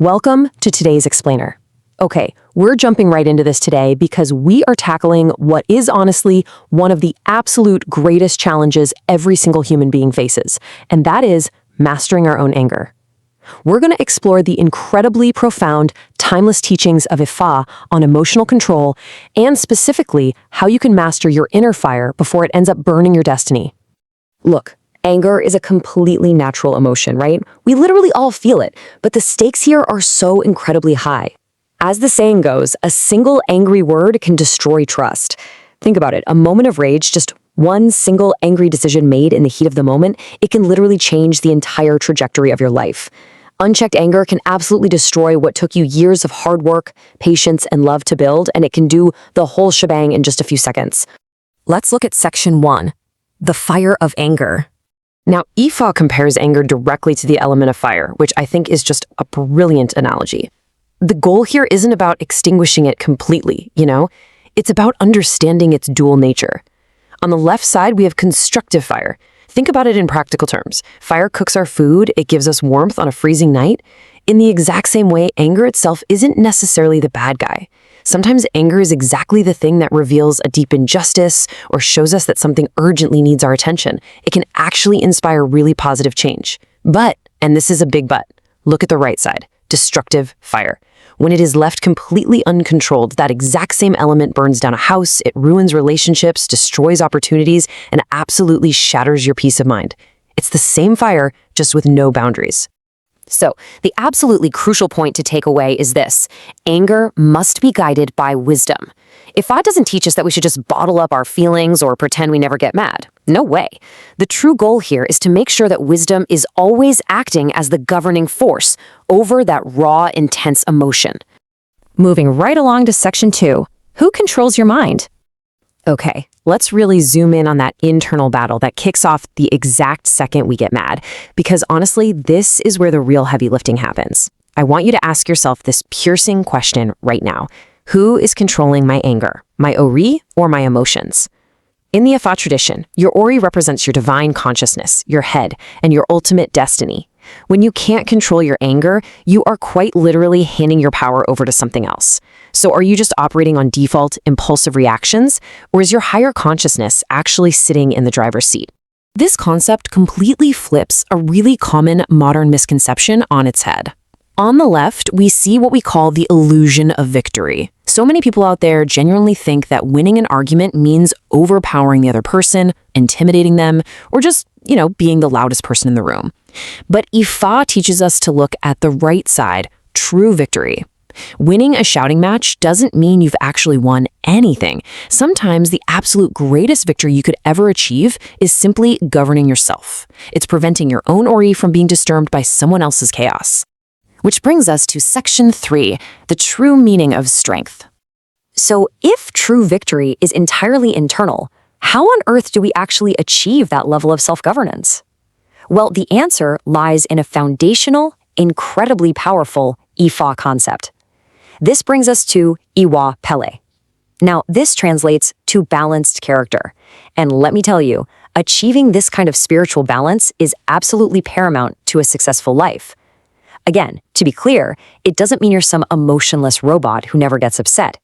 Welcome to today's explainer. Okay, we're jumping right into this today because we are tackling what is honestly one of the absolute greatest challenges every single human being faces, and that is mastering our own anger. We're going to explore the incredibly profound, timeless teachings of Ifa on emotional control, and specifically how you can master your inner fire before it ends up burning your destiny. Look, anger is a completely natural emotion, right? We literally all feel it, but the stakes here are so incredibly high. As the saying goes, a single angry word can destroy trust. Think about it, a moment of rage, just one single angry decision made in the heat of the moment, it can literally change the entire trajectory of your life. Unchecked anger can absolutely destroy what took you years of hard work, patience, and love to build, and it can do the whole shebang in just a few seconds. Let's look at section 1, the fire of anger. Now, Ifa compares anger directly to the element of fire, which I think is just a brilliant analogy. The goal here isn't about extinguishing it completely, It's about understanding its dual nature. On the left side, we have constructive fire. Think about it in practical terms. Fire cooks our food, it gives us warmth on a freezing night. In the exact same way, anger itself isn't necessarily the bad guy. Sometimes anger is exactly the thing that reveals a deep injustice or shows us that something urgently needs our attention. It can actually inspire really positive change. But, and this is a big but, look at the right side, destructive fire. When it is left completely uncontrolled, that exact same element burns down a house, it ruins relationships, destroys opportunities, and absolutely shatters your peace of mind. It's the same fire, just with no boundaries. So, the absolutely crucial point to take away is this: anger must be guided by wisdom. Ifa doesn't teach us that we should just bottle up our feelings or pretend we never get mad. No way. The true goal here is to make sure that wisdom is always acting as the governing force over that raw, intense emotion. Moving right along to section 2, who controls your mind? Okay, let's really zoom in on that internal battle that kicks off the exact second we get mad, because honestly, this is where the real heavy lifting happens. I want you to ask yourself this piercing question right now. Who is controlling my anger, my ori, or my emotions? In the Ifa tradition, your ori represents your divine consciousness, your head, and your ultimate destiny. When you can't control your anger, you are quite literally handing your power over to something else. So are you just operating on default, impulsive reactions, or is your higher consciousness actually sitting in the driver's seat? This concept completely flips a really common modern misconception on its head. On the left, we see what we call the illusion of victory. So many people out there genuinely think that winning an argument means overpowering the other person, intimidating them, or just, being the loudest person in the room. But Ifa teaches us to look at the right side, true victory. Winning a shouting match doesn't mean you've actually won anything. Sometimes the absolute greatest victory you could ever achieve is simply governing yourself. It's preventing your own ori from being disturbed by someone else's chaos. Which brings us to section 3, the true meaning of strength. So if true victory is entirely internal, how on earth do we actually achieve that level of self-governance? Well, the answer lies in a foundational, incredibly powerful Ifa concept. This brings us to Iwa Pele. Now, this translates to balanced character. And let me tell you, achieving this kind of spiritual balance is absolutely paramount to a successful life. Again, to be clear, it doesn't mean you're some emotionless robot who never gets upset.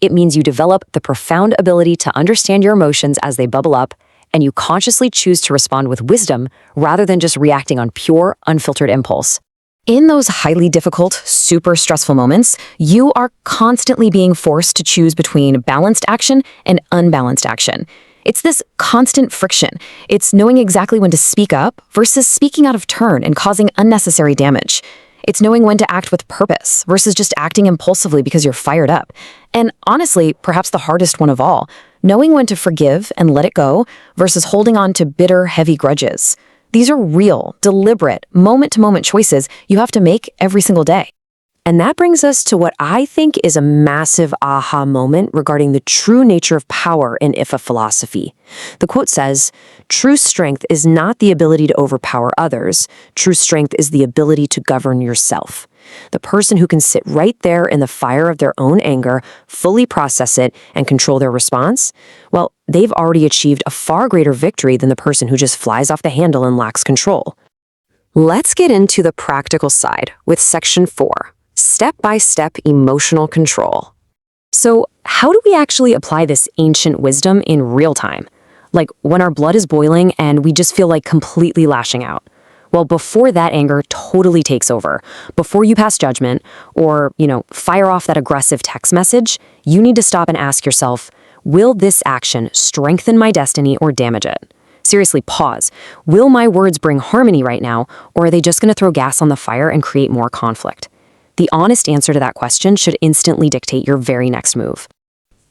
It means you develop the profound ability to understand your emotions as they bubble up, and you consciously choose to respond with wisdom rather than just reacting on pure, unfiltered impulse. In those highly difficult, super stressful moments, you are constantly being forced to choose between balanced action and unbalanced action. It's this constant friction. It's knowing exactly when to speak up versus speaking out of turn and causing unnecessary damage. It's knowing when to act with purpose versus just acting impulsively because you're fired up. And honestly, perhaps the hardest one of all, knowing when to forgive and let it go versus holding on to bitter, heavy grudges. These are real, deliberate, moment-to-moment choices you have to make every single day. And that brings us to what I think is a massive aha moment regarding the true nature of power in Ifa philosophy. The quote says, "True strength is not the ability to overpower others. True strength is the ability to govern yourself." The person who can sit right there in the fire of their own anger, fully process it, and control their response, well, they've already achieved a far greater victory than the person who just flies off the handle and lacks control. Let's get into the practical side with Section 4, Step-by-Step Emotional Control. So, how do we actually apply this ancient wisdom in real time? Like when our blood is boiling and we just feel like completely lashing out. Well, before that anger totally takes over, before you pass judgment or, fire off that aggressive text message, you need to stop and ask yourself, will this action strengthen my destiny or damage it? Seriously, pause. Will my words bring harmony right now, or are they just going to throw gas on the fire and create more conflict? The honest answer to that question should instantly dictate your very next move.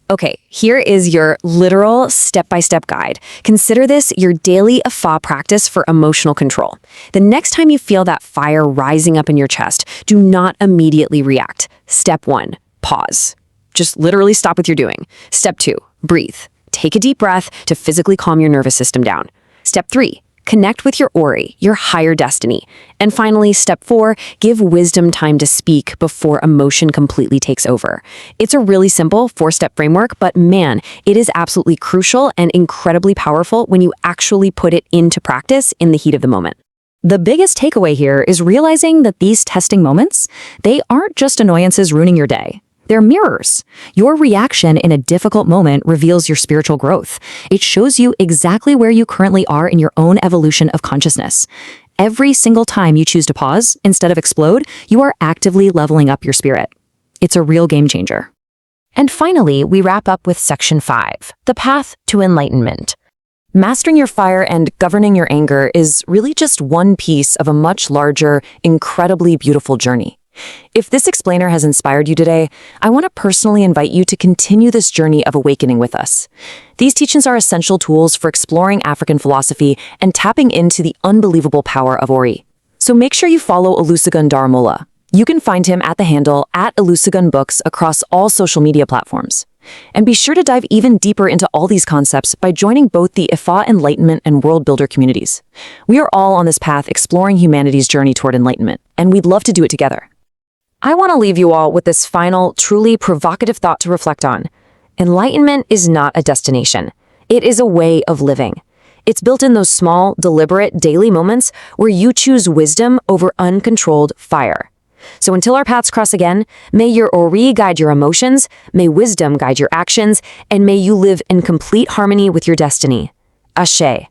Okay, here is your literal step-by-step guide. Consider this your daily AFA practice for emotional control. The next time you feel that fire rising up in your chest, do not immediately react. Step 1, pause. Just literally stop what you're doing. Step 2, breathe. Take a deep breath to physically calm your nervous system down. Step 3, connect with your Ori, your higher destiny. And finally, step 4, give wisdom time to speak before emotion completely takes over. It's a really simple 4-step framework, but man, it is absolutely crucial and incredibly powerful when you actually put it into practice in the heat of the moment. The biggest takeaway here is realizing that these testing moments, they aren't just annoyances ruining your day. They're mirrors. Your reaction in a difficult moment reveals your spiritual growth. It shows you exactly where you currently are in your own evolution of consciousness. Every single time you choose to pause instead of explode, you are actively leveling up your spirit. It's a real game changer. And finally, we wrap up with Section 5, the path to enlightenment. Mastering your fire and governing your anger is really just one piece of a much larger, incredibly beautiful journey. If this explainer has inspired you today, I want to personally invite you to continue this journey of awakening with us. These teachings are essential tools for exploring African philosophy and tapping into the unbelievable power of Ori. So make sure you follow Olusegun Daramola. You can find him at the handle @Olusegun across all social media platforms. And be sure to dive even deeper into all these concepts by joining both the Ifa Enlightenment and World Builder communities. We are all on this path exploring humanity's journey toward enlightenment, and we'd love to do it together. I want to leave you all with this final, truly provocative thought to reflect on. Enlightenment is not a destination. It is a way of living. It's built in those small, deliberate, daily moments where you choose wisdom over uncontrolled fire. So until our paths cross again, may your Ori guide your emotions, may wisdom guide your actions, and may you live in complete harmony with your destiny. Ashe.